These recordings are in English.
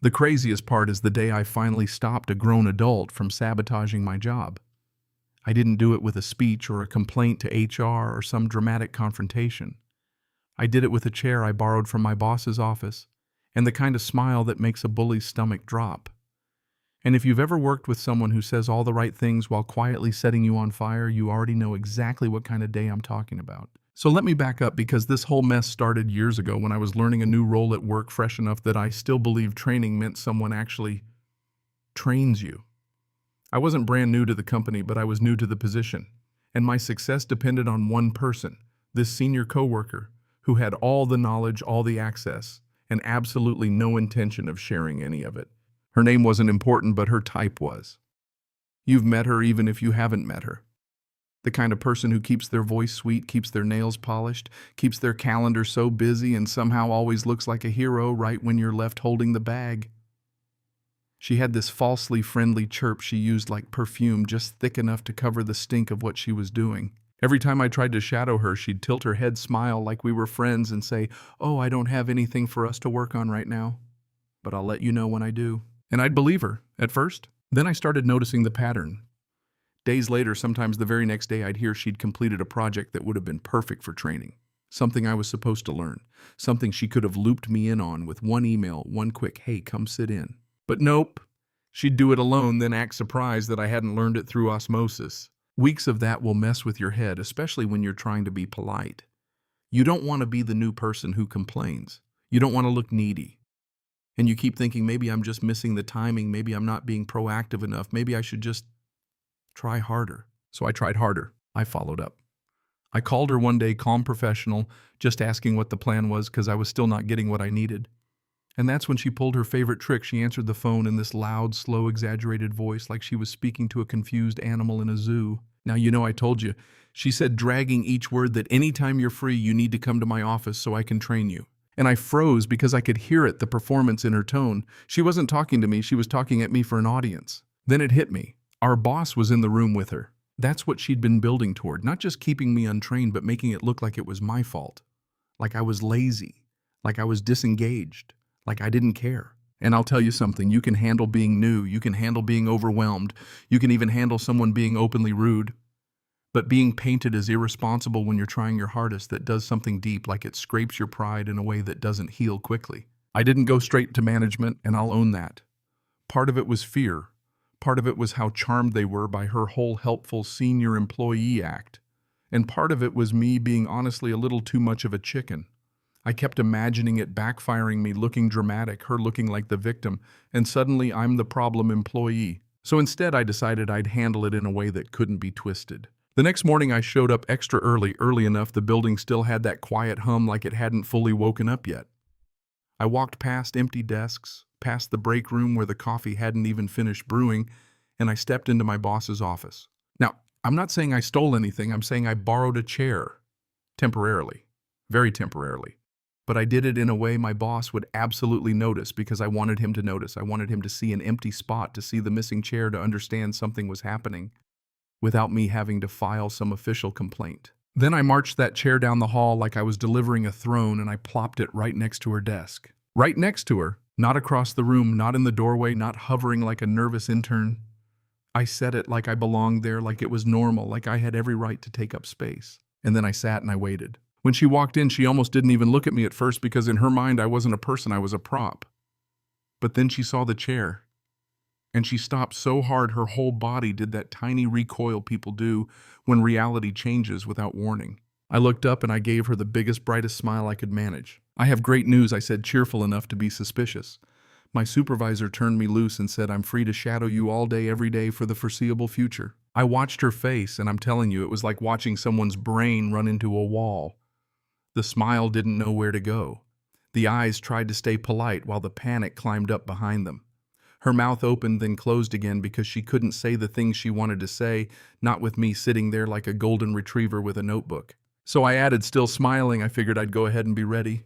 The craziest part is the day I finally stopped a grown adult from sabotaging my job. I didn't do it with a speech or a complaint to HR or some dramatic confrontation. I did it with a chair I borrowed from my boss's office and the kind of smile that makes a bully's stomach drop. And if you've ever worked with someone who says all the right things while quietly setting you on fire, you already know exactly what kind of day I'm talking about. So let me back up, because this whole mess started years ago when I was learning a new role at work, fresh enough that I still believed training meant someone actually trains you. I wasn't brand new to the company, but I was new to the position, and my success depended on one person, this senior coworker, who had all the knowledge, all the access, and absolutely no intention of sharing any of it. Her name wasn't important, but her type was. You've met her even if you haven't met her. The kind of person who keeps their voice sweet, keeps their nails polished, keeps their calendar so busy, and somehow always looks like a hero right when you're left holding the bag. She had this falsely friendly chirp she used like perfume, just thick enough to cover the stink of what she was doing. Every time I tried to shadow her, she'd tilt her head, smile like we were friends, and say, "Oh, I don't have anything for us to work on right now, but I'll let you know when I do." And I'd believe her, at first. Then I started noticing the pattern. Days later, sometimes the very next day, I'd hear she'd completed a project that would have been perfect for training. Something I was supposed to learn. Something she could have looped me in on with one email, one quick, "Hey, come sit in." But nope. She'd do it alone, then act surprised that I hadn't learned it through osmosis. Weeks of that will mess with your head, especially when you're trying to be polite. You don't want to be the new person who complains. You don't want to look needy. And you keep thinking, maybe I'm just missing the timing, maybe I'm not being proactive enough, maybe I should just try harder. So I tried harder. I followed up. I called her one day, calm, professional, just asking what the plan was because I was still not getting what I needed. And that's when she pulled her favorite trick. She answered the phone in this loud, slow, exaggerated voice like she was speaking to a confused animal in a zoo. Now, you know I told you. She said, dragging each word, that anytime you're free, you need to come to my office so I can train you. And I froze because I could hear it, the performance in her tone. She wasn't talking to me, she was talking at me for an audience. Then it hit me. Our boss was in the room with her. That's what she'd been building toward, not just keeping me untrained, but making it look like it was my fault. Like I was lazy, like I was disengaged, like I didn't care. And I'll tell you something, you can handle being new, you can handle being overwhelmed, you can even handle someone being openly rude. But being painted as irresponsible when you're trying your hardest, that does something deep, like it scrapes your pride in a way that doesn't heal quickly. I didn't go straight to management, and I'll own that. Part of it was fear. Part of it was how charmed they were by her whole helpful senior employee act. And part of it was me being honestly a little too much of a chicken. I kept imagining it backfiring, me looking dramatic, her looking like the victim, and suddenly I'm the problem employee. So instead I decided I'd handle it in a way that couldn't be twisted. The next morning I showed up extra early enough the building still had that quiet hum like it hadn't fully woken up yet. I walked past empty desks, past the break room where the coffee hadn't even finished brewing, and I stepped into my boss's office. Now, I'm not saying I stole anything, I'm saying I borrowed a chair. Temporarily. Very temporarily. But I did it in a way my boss would absolutely notice, because I wanted him to notice. I wanted him to see an empty spot, to see the missing chair, to understand something was happening, without me having to file some official complaint. Then I marched that chair down the hall like I was delivering a throne, and I plopped it right next to her desk. Right next to her, not across the room, not in the doorway, not hovering like a nervous intern. I set it like I belonged there, like it was normal, like I had every right to take up space. And then I sat and I waited. When she walked in, she almost didn't even look at me at first, because in her mind I wasn't a person, I was a prop. But then she saw the chair. And she stopped so hard her whole body did that tiny recoil people do when reality changes without warning. I looked up and I gave her the biggest, brightest smile I could manage. "I have great news," I said, cheerful enough to be suspicious. "My supervisor turned me loose and said I'm free to shadow you all day, every day for the foreseeable future." I watched her face, and I'm telling you, it was like watching someone's brain run into a wall. The smile didn't know where to go. The eyes tried to stay polite while the panic climbed up behind them. Her mouth opened, then closed again, because she couldn't say the things she wanted to say, not with me sitting there like a golden retriever with a notebook. So I added, still smiling, I figured I'd go ahead and be ready.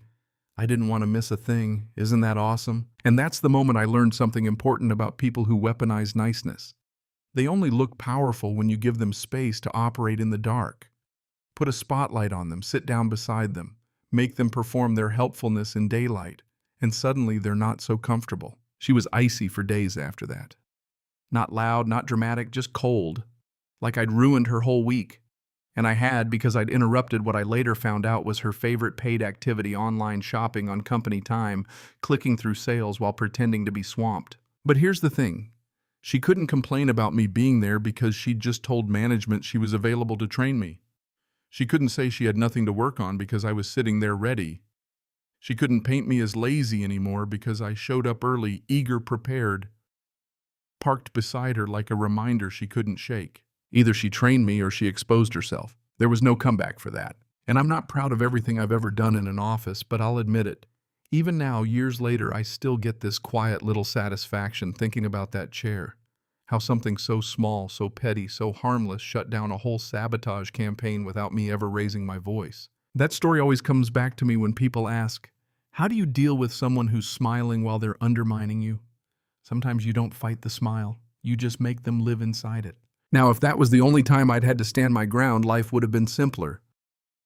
I didn't want to miss a thing. Isn't that awesome? And that's the moment I learned something important about people who weaponize niceness. They only look powerful when you give them space to operate in the dark. Put a spotlight on them, sit down beside them, make them perform their helpfulness in daylight, and suddenly they're not so comfortable. She was icy for days after that. Not loud, not dramatic, just cold. Like I'd ruined her whole week. And I had because I'd interrupted what I later found out was her favorite paid activity, online shopping on company time, clicking through sales while pretending to be swamped. But here's the thing. She couldn't complain about me being there because she'd just told management she was available to train me. She couldn't say she had nothing to work on because I was sitting there ready. She couldn't paint me as lazy anymore because I showed up early, eager, prepared, parked beside her like a reminder she couldn't shake. Either she trained me or she exposed herself. There was no comeback for that. And I'm not proud of everything I've ever done in an office, but I'll admit it. Even now, years later, I still get this quiet little satisfaction thinking about that chair. How something so small, so petty, so harmless shut down a whole sabotage campaign without me ever raising my voice. That story always comes back to me when people ask, how do you deal with someone who's smiling while they're undermining you? Sometimes you don't fight the smile. You just make them live inside it. Now, if that was the only time I'd had to stand my ground, life would have been simpler.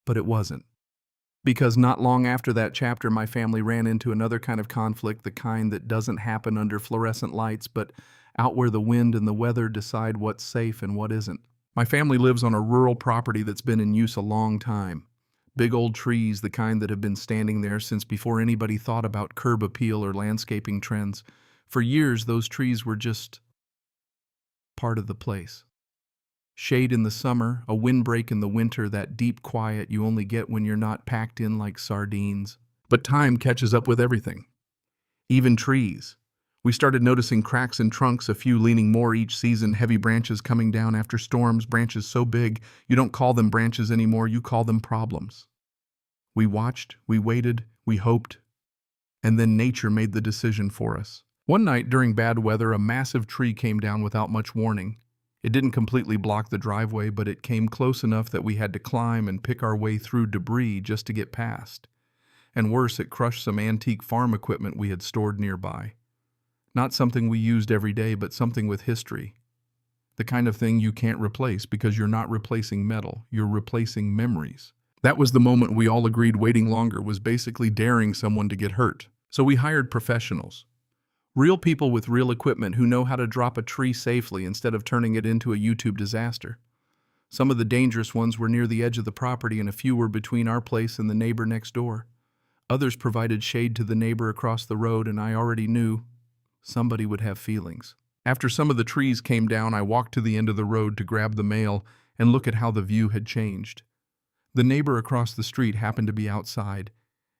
But it wasn't. Because not long after that chapter, my family ran into another kind of conflict, the kind that doesn't happen under fluorescent lights, but out where the wind and the weather decide what's safe and what isn't. My family lives on a rural property that's been in use a long time. Big old trees, the kind that have been standing there since before anybody thought about curb appeal or landscaping trends. For years, those trees were just part of the place. Shade in the summer, a windbreak in the winter, that deep quiet you only get when you're not packed in like sardines. But time catches up with everything. Even trees. We started noticing cracks in trunks, a few leaning more each season, heavy branches coming down after storms, branches so big you don't call them branches anymore, you call them problems. We watched, we waited, we hoped, and then nature made the decision for us. One night during bad weather, a massive tree came down without much warning. It didn't completely block the driveway, but it came close enough that we had to climb and pick our way through debris just to get past. And worse, it crushed some antique farm equipment we had stored nearby. Not something we used every day, but something with history. The kind of thing you can't replace because you're not replacing metal, you're replacing memories. That was the moment we all agreed waiting longer was basically daring someone to get hurt. So we hired professionals. Real people with real equipment who know how to drop a tree safely instead of turning it into a YouTube disaster. Some of the dangerous ones were near the edge of the property and a few were between our place and the neighbor next door. Others provided shade to the neighbor across the road, and I already knew somebody would have feelings. After some of the trees came down, I walked to the end of the road to grab the mail and look at how the view had changed. The neighbor across the street happened to be outside,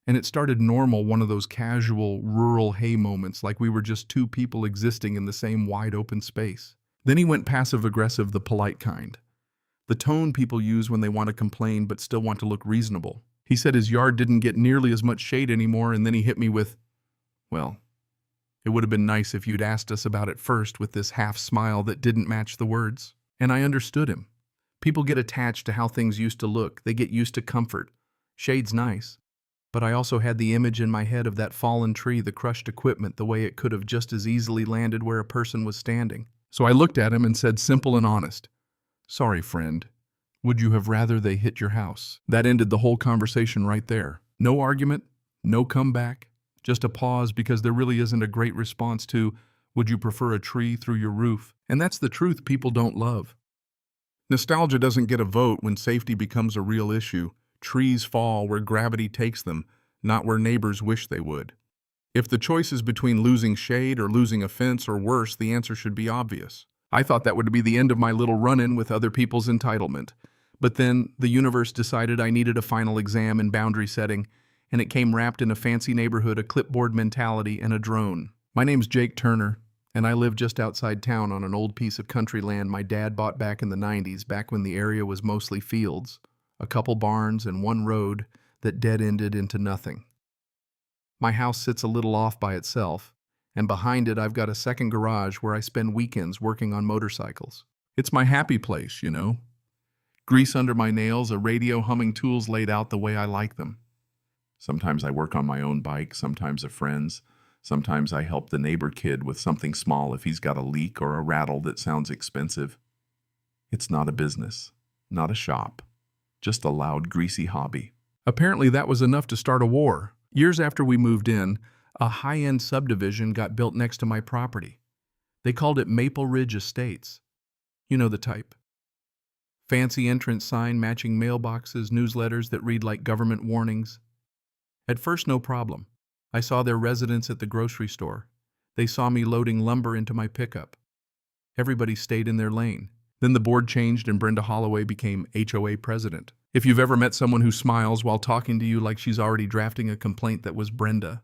and it started normal, one of those casual, rural hey moments, like we were just two people existing in the same wide open space. Then he went passive-aggressive, the polite kind. The tone people use when they want to complain but still want to look reasonable. He said his yard didn't get nearly as much shade anymore, and then he hit me with, well, it would have been nice if you'd asked us about it first, with this half smile that didn't match the words. And I understood him. People get attached to how things used to look. They get used to comfort. Shade's nice. But I also had the image in my head of that fallen tree, the crushed equipment, the way it could have just as easily landed where a person was standing. So I looked at him and said, simple and honest, "Sorry, friend. Would you have rather they hit your house?" That ended the whole conversation right there. No argument, no comeback, just a pause because there really isn't a great response to, would you prefer a tree through your roof? And that's the truth people don't love. Nostalgia doesn't get a vote when safety becomes a real issue. Trees fall where gravity takes them, not where neighbors wish they would. If the choice is between losing shade or losing a fence or worse, the answer should be obvious. I thought that would be the end of my little run-in with other people's entitlement. But then the universe decided I needed a final exam in boundary setting, and it came wrapped in a fancy neighborhood, a clipboard mentality, and a drone. My name's Jake Turner, and I live just outside town on an old piece of country land my dad bought back in the 90s, back when the area was mostly fields, a couple barns, and one road that dead-ended into nothing. My house sits a little off by itself, and behind it I've got a second garage where I spend weekends working on motorcycles. It's my happy place, you know. Grease under my nails, a radio humming, tools laid out the way I like them. Sometimes I work on my own bike, sometimes a friend's. Sometimes I help the neighbor kid with something small if he's got a leak or a rattle that sounds expensive. It's not a business, not a shop, just a loud, greasy hobby. Apparently that was enough to start a war. Years after we moved in, A high-end subdivision got built next to my property. They called it Maple Ridge Estates. You know the type. Fancy entrance sign matching mailboxes, newsletters that read like government warnings. At first, no problem. I saw their residents at the grocery store. They saw me loading lumber into my pickup. Everybody stayed in their lane. Then the board changed and Brenda Holloway became HOA president. If you've ever met someone who smiles while talking to you like she's already drafting a complaint, that was Brenda.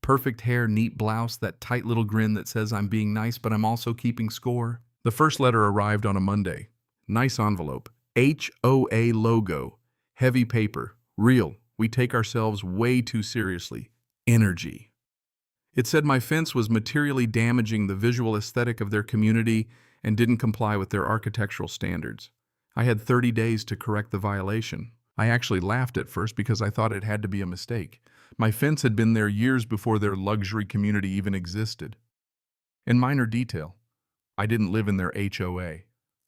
Perfect hair, neat blouse, that tight little grin that says I'm being nice but I'm also keeping score. The first letter arrived on a Monday. Nice envelope. HOA logo. Heavy paper. Real. We take ourselves way too seriously. Energy. It said my fence was materially damaging the visual aesthetic of their community and didn't comply with their architectural standards. I had 30 days to correct the violation. I actually laughed at first because I thought it had to be a mistake. My fence had been there years before their luxury community even existed. In minor detail, I didn't live in their HOA.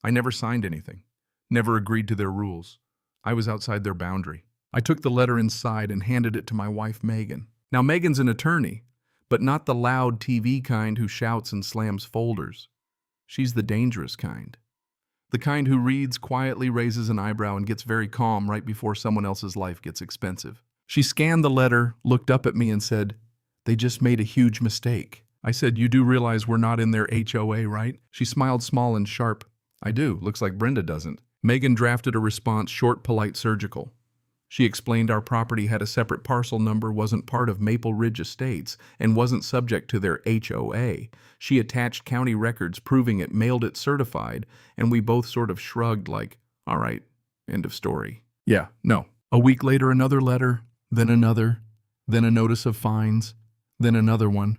I never signed anything, never agreed to their rules. I was outside their boundary. I took the letter inside and handed it to my wife, Megan. Now, Megan's an attorney, but not the loud TV kind who shouts and slams folders. She's the dangerous kind. The kind who reads, quietly raises an eyebrow, and gets very calm right before someone else's life gets expensive. She scanned the letter, looked up at me, and said, "They just made a huge mistake." I said, "You do realize we're not in their HOA, right?" She smiled small and sharp. "I do. Looks like Brenda doesn't." Megan drafted a response, short, polite, surgical. She explained our property had a separate parcel number, wasn't part of Maple Ridge Estates, and wasn't subject to their HOA. She attached county records proving it, mailed it certified, and we both sort of shrugged like, all right, end of story. Yeah, no. A week later, another letter, then another, then a notice of fines, then another one.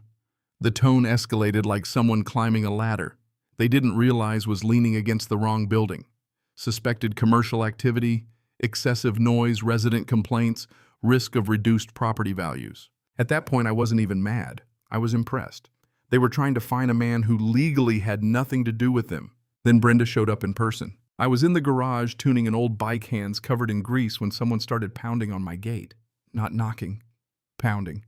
The tone escalated like someone climbing a ladder. They didn't realize was leaning against the wrong building. Suspected commercial activity, excessive noise, resident complaints, risk of reduced property values. At that point, I wasn't even mad. I was impressed. They were trying to find a man who legally had nothing to do with them. Then Brenda showed up in person. I was in the garage tuning an old bike hands covered in grease when someone started pounding on my gate. Not knocking, pounding.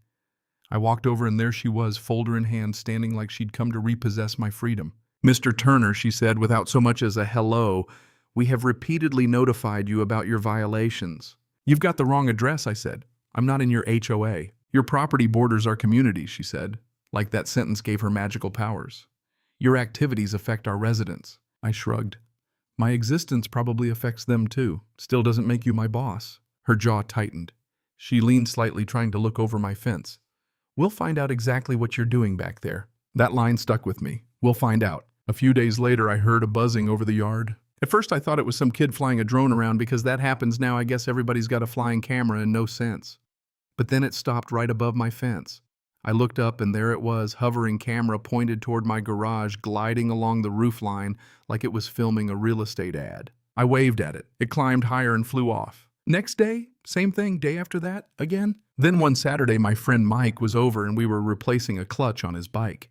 I walked over and there she was, folder in hand, standing like she'd come to repossess my freedom. "Mr. Turner," she said without so much as a hello, "we have repeatedly notified you about your violations." "You've got the wrong address," I said. "I'm not in your HOA. Your property borders our community," she said, like that sentence gave her magical powers. "Your activities affect our residents." I shrugged. "My existence probably affects them too. Still doesn't make you my boss." Her jaw tightened. She leaned slightly, trying to look over my fence. "We'll find out exactly what you're doing back there." That line stuck with me. "We'll find out." A few days later, I heard a buzzing over the yard. At first, I thought it was some kid flying a drone around because that happens now. I guess everybody's got a flying camera and no sense. But then it stopped right above my fence. I looked up and there it was, hovering camera pointed toward my garage, gliding along the roof line like it was filming a real estate ad. I waved at it. It climbed higher and flew off. Next day, same thing. Day after that, again. Then one Saturday, my friend Mike was over and we were replacing a clutch on his bike.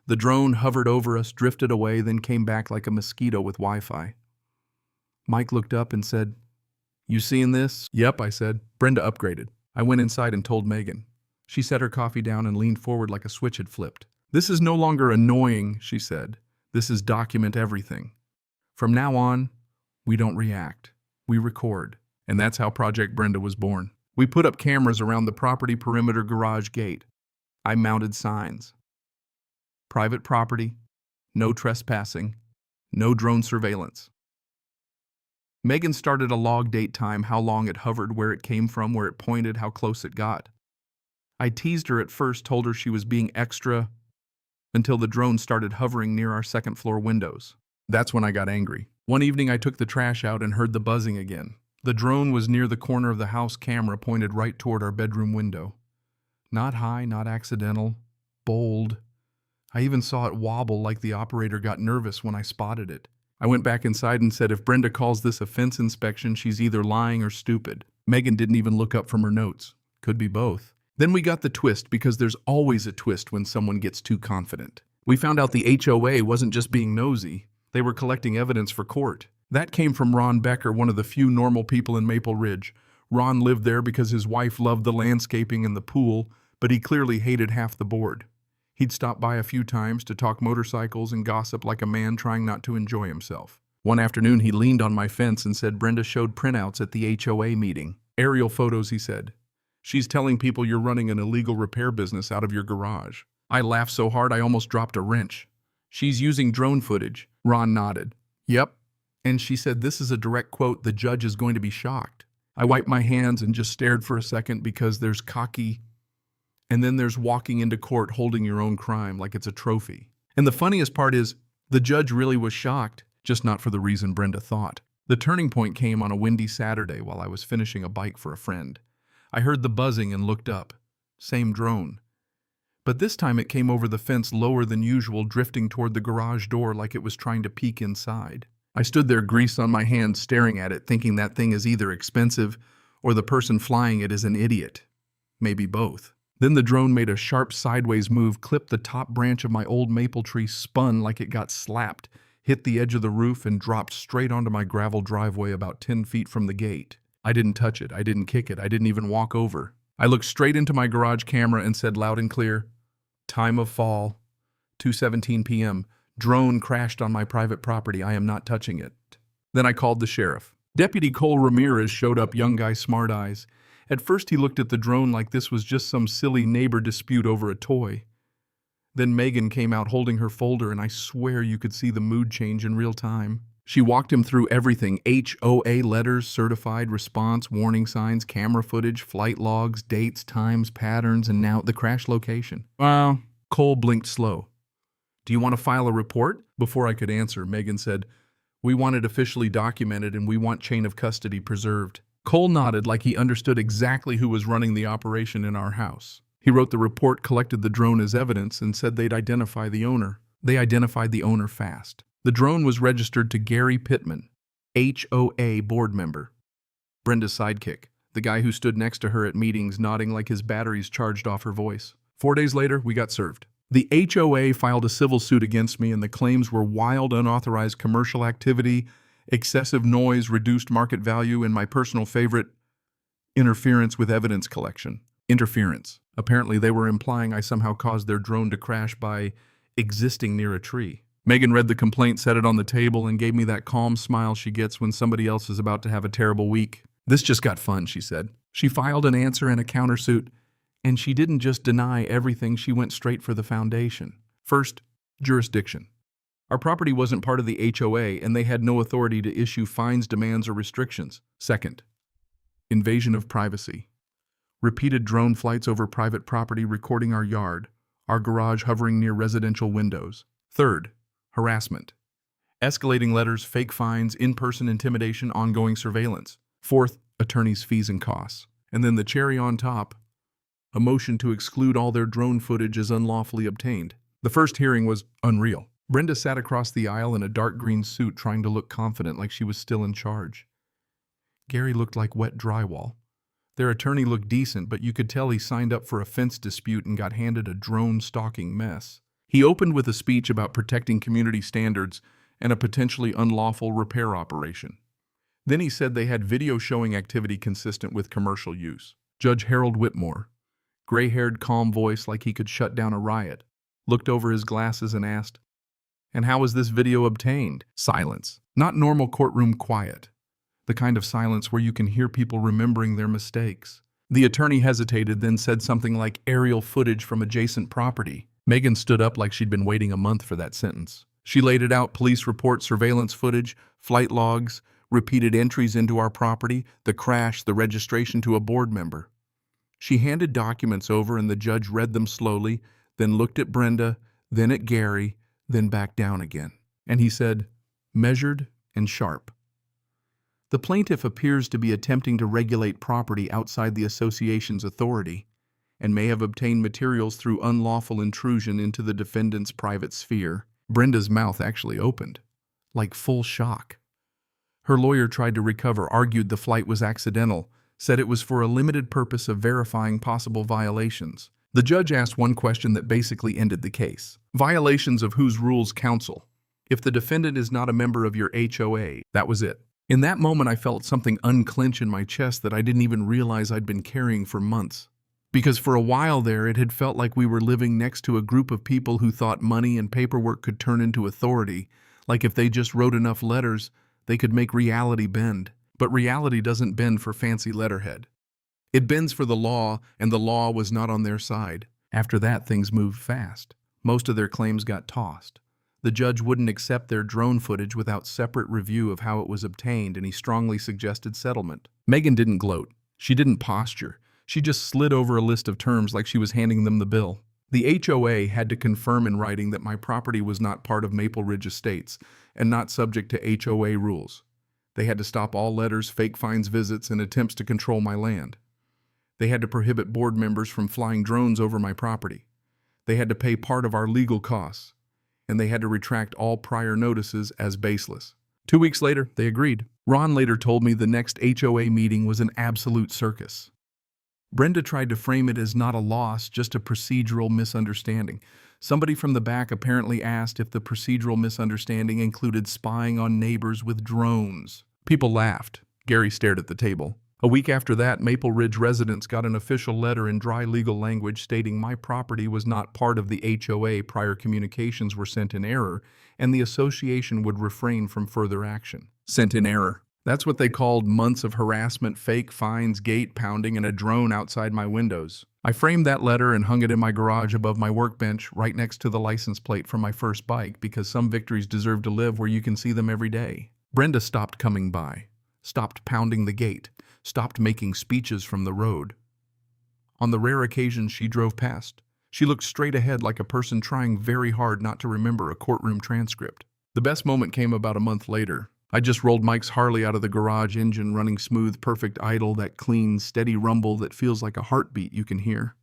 The drone hovered over us, drifted away, then came back like a mosquito with Wi-Fi. Mike looked up and said, "You seeing this?" "Yep," I said. Brenda upgraded. I went inside and told Megan. She set her coffee down and leaned forward like a switch had flipped. "This is no longer annoying," she said. "This is document everything. From now on, we don't react. We record." And that's how Project Brenda was born. We put up cameras around the property perimeter garage gate. I mounted signs. Private property, no trespassing, no drone surveillance. Megan started a log date time, how long it hovered, where it came from, where it pointed, how close it got. I teased her at first, told her she was being extra, until the drone started hovering near our second floor windows. That's when I got angry. One evening I took the trash out and heard the buzzing again. The drone was near the corner of the house, camera pointed right toward our bedroom window. Not high, not accidental, bold. I even saw it wobble like the operator got nervous when I spotted it. I went back inside and said, if Brenda calls this a fence inspection, she's either lying or stupid. Megan didn't even look up from her notes. Could be both. Then we got the twist, because there's always a twist when someone gets too confident. We found out the HOA wasn't just being nosy. They were collecting evidence for court. That came from Ron Becker, one of the few normal people in Maple Ridge. Ron lived there because his wife loved the landscaping and the pool, but he clearly hated half the board. He'd stop by a few times to talk motorcycles and gossip like a man trying not to enjoy himself. One afternoon, he leaned on my fence and said Brenda showed printouts at the HOA meeting. Aerial photos, he said. She's telling people you're running an illegal repair business out of your garage. I laughed so hard I almost dropped a wrench. She's using drone footage. Ron nodded. Yep. And she said this is a direct quote, the judge is going to be shocked. I wiped my hands and just stared for a second because there's cocky, and then there's walking into court holding your own crime like it's a trophy. And the funniest part is, the judge really was shocked, just not for the reason Brenda thought. The turning point came on a windy Saturday while I was finishing a bike for a friend. I heard the buzzing and looked up. Same drone. But this time it came over the fence lower than usual, drifting toward the garage door like it was trying to peek inside. I stood there, grease on my hands, staring at it, thinking that thing is either expensive or the person flying it is an idiot. Maybe both. Then the drone made a sharp sideways move, clipped the top branch of my old maple tree, spun like it got slapped, hit the edge of the roof, and dropped straight onto my gravel driveway about 10 feet from the gate. I didn't touch it. I didn't kick it. I didn't even walk over. I looked straight into my garage camera and said loud and clear, time of fall, 2:17 p.m. Drone crashed on my private property. I am not touching it. Then I called the sheriff. Deputy Cole Ramirez showed up, young guy, smart eyes. At first he looked at the drone like this was just some silly neighbor dispute over a toy. Then Megan came out holding her folder, and I swear you could see the mood change in real time. She walked him through everything: HOA letters, certified response, warning signs, camera footage, flight logs, dates, times, patterns, and now the crash location. Wow. Cole blinked slow. Do you want to file a report? Before I could answer, Megan said, we want it officially documented and we want chain of custody preserved. Cole nodded like he understood exactly who was running the operation in our house. He wrote the report, collected the drone as evidence, and said they'd identify the owner. They identified the owner fast. The drone was registered to Gary Pittman, HOA board member. Brenda's sidekick, the guy who stood next to her at meetings, nodding like his batteries charged off her voice. 4 days later, we got served. The HOA filed a civil suit against me, and the claims were wild, unauthorized commercial activity, excessive noise, reduced market value, and my personal favorite, interference with evidence collection. Interference. Apparently they were implying I somehow caused their drone to crash by existing near a tree. Megan read the complaint, set it on the table, and gave me that calm smile she gets when somebody else is about to have a terrible week. This just got fun, she said. She filed an answer and a countersuit, and she didn't just deny everything, she went straight for the foundation. First, jurisdiction. Our property wasn't part of the HOA, and they had no authority to issue fines, demands, or restrictions. Second, invasion of privacy. Repeated drone flights over private property, recording our yard, our garage hovering near residential windows. Third, harassment. Escalating letters, fake fines, in-person intimidation, ongoing surveillance. Fourth, attorney's fees and costs. And then the cherry on top, a motion to exclude all their drone footage as unlawfully obtained. The first hearing was unreal. Brenda sat across the aisle in a dark green suit, trying to look confident like she was still in charge. Gary looked like wet drywall. Their attorney looked decent, but you could tell he signed up for a fence dispute and got handed a drone stalking mess. He opened with a speech about protecting community standards and a potentially unlawful repair operation. Then he said they had video showing activity consistent with commercial use. Judge Harold Whitmore, gray-haired, calm voice like he could shut down a riot, looked over his glasses and asked, "And how was this video obtained?" Silence. Not normal courtroom quiet. The kind of silence where you can hear people remembering their mistakes. The attorney hesitated, then said something like aerial footage from adjacent property. Megan stood up like she'd been waiting a month for that sentence. She laid it out: police report, surveillance footage, flight logs, repeated entries into our property, the crash, the registration to a board member. She handed documents over, and the judge read them slowly, then looked at Brenda, then at Gary, then back down again. And he said, measured and sharp. The plaintiff appears to be attempting to regulate property outside the association's authority and may have obtained materials through unlawful intrusion into the defendant's private sphere. Brenda's mouth actually opened, like full shock. Her lawyer tried to recover, argued the flight was accidental, said it was for a limited purpose of verifying possible violations. The judge asked one question that basically ended the case. Violations of whose rules counsel? If the defendant is not a member of your HOA, that was it. In that moment, I felt something unclench in my chest that I didn't even realize I'd been carrying for months. Because for a while there, it had felt like we were living next to a group of people who thought money and paperwork could turn into authority, like if they just wrote enough letters, they could make reality bend. But reality doesn't bend for fancy letterhead. It bends for the law, and the law was not on their side. After that, things moved fast. Most of their claims got tossed. The judge wouldn't accept their drone footage without separate review of how it was obtained, and he strongly suggested settlement. Megan didn't gloat. She didn't posture. She just slid over a list of terms like she was handing them the bill. The HOA had to confirm in writing that my property was not part of Maple Ridge Estates and not subject to HOA rules. They had to stop all letters, fake fines, visits, and attempts to control my land. They had to prohibit board members from flying drones over my property. They had to pay part of our legal costs, and they had to retract all prior notices as baseless. 2 weeks later, they agreed. Ron later told me the next HOA meeting was an absolute circus. Brenda tried to frame it as not a loss, just a procedural misunderstanding. Somebody from the back apparently asked if the procedural misunderstanding included spying on neighbors with drones. People laughed. Gary stared at the table. A week after that, Maple Ridge residents got an official letter in dry legal language stating my property was not part of the HOA, prior communications were sent in error, and the association would refrain from further action. Sent in error. That's what they called months of harassment, fake fines, gate pounding, and a drone outside my windows. I framed that letter and hung it in my garage above my workbench right next to the license plate for my first bike, because some victories deserve to live where you can see them every day. Brenda stopped coming by, stopped pounding the gate, stopped making speeches from the road. On the rare occasions she drove past, she looked straight ahead like a person trying very hard not to remember a courtroom transcript. The best moment came about a month later. I just rolled Mike's Harley out of the garage, engine running smooth, perfect idle, that clean, steady rumble that feels like a heartbeat you can hear.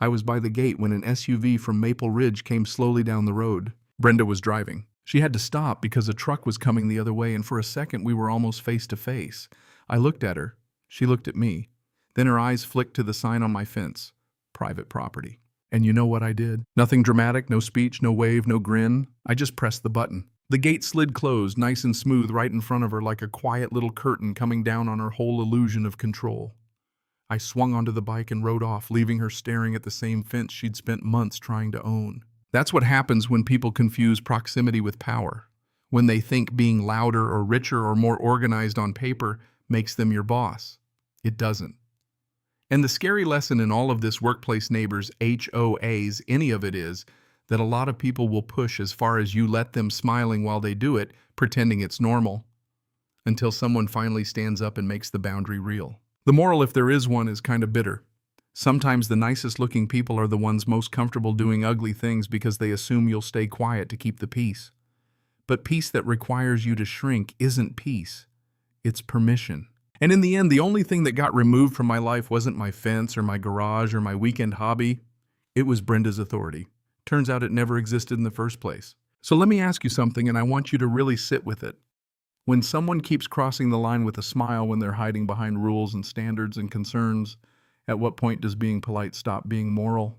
I was by the gate when an SUV from Maple Ridge came slowly down the road. Brenda was driving. She had to stop because a truck was coming the other way, and for a second we were almost face to face. I looked at her. She looked at me. Then her eyes flicked to the sign on my fence. Private property. And you know what I did? Nothing dramatic, no speech, no wave, no grin. I just pressed the button. The gate slid closed, nice and smooth, right in front of her like a quiet little curtain coming down on her whole illusion of control. I swung onto the bike and rode off, leaving her staring at the same fence she'd spent months trying to own. That's what happens when people confuse proximity with power. When they think being louder or richer or more organized on paper makes them your boss. It doesn't. And the scary lesson in all of this, workplace neighbors, HOAs, any of it, is that a lot of people will push as far as you let them, smiling while they do it, pretending it's normal, until someone finally stands up and makes the boundary real. The moral, if there is one, is kind of bitter. Sometimes the nicest looking people are the ones most comfortable doing ugly things because they assume you'll stay quiet to keep the peace. But peace that requires you to shrink isn't peace. It's permission. And in the end, the only thing that got removed from my life wasn't my fence or my garage or my weekend hobby. It was Brenda's authority. Turns out it never existed in the first place. So let me ask you something, and I want you to really sit with it. When someone keeps crossing the line with a smile when they're hiding behind rules and standards and concerns, at what point does being polite stop being moral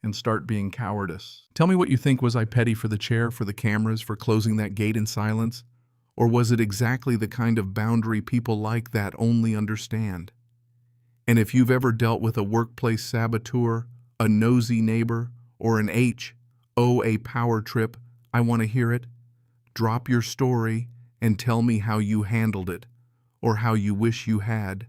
and start being cowardice? Tell me what you think. Was I petty for the chair, for the cameras, for closing that gate in silence? Or was it exactly the kind of boundary people like that only understand? And if you've ever dealt with a workplace saboteur, a nosy neighbor, or an HOA power trip, I want to hear it. Drop your story and tell me how you handled it, or how you wish you had.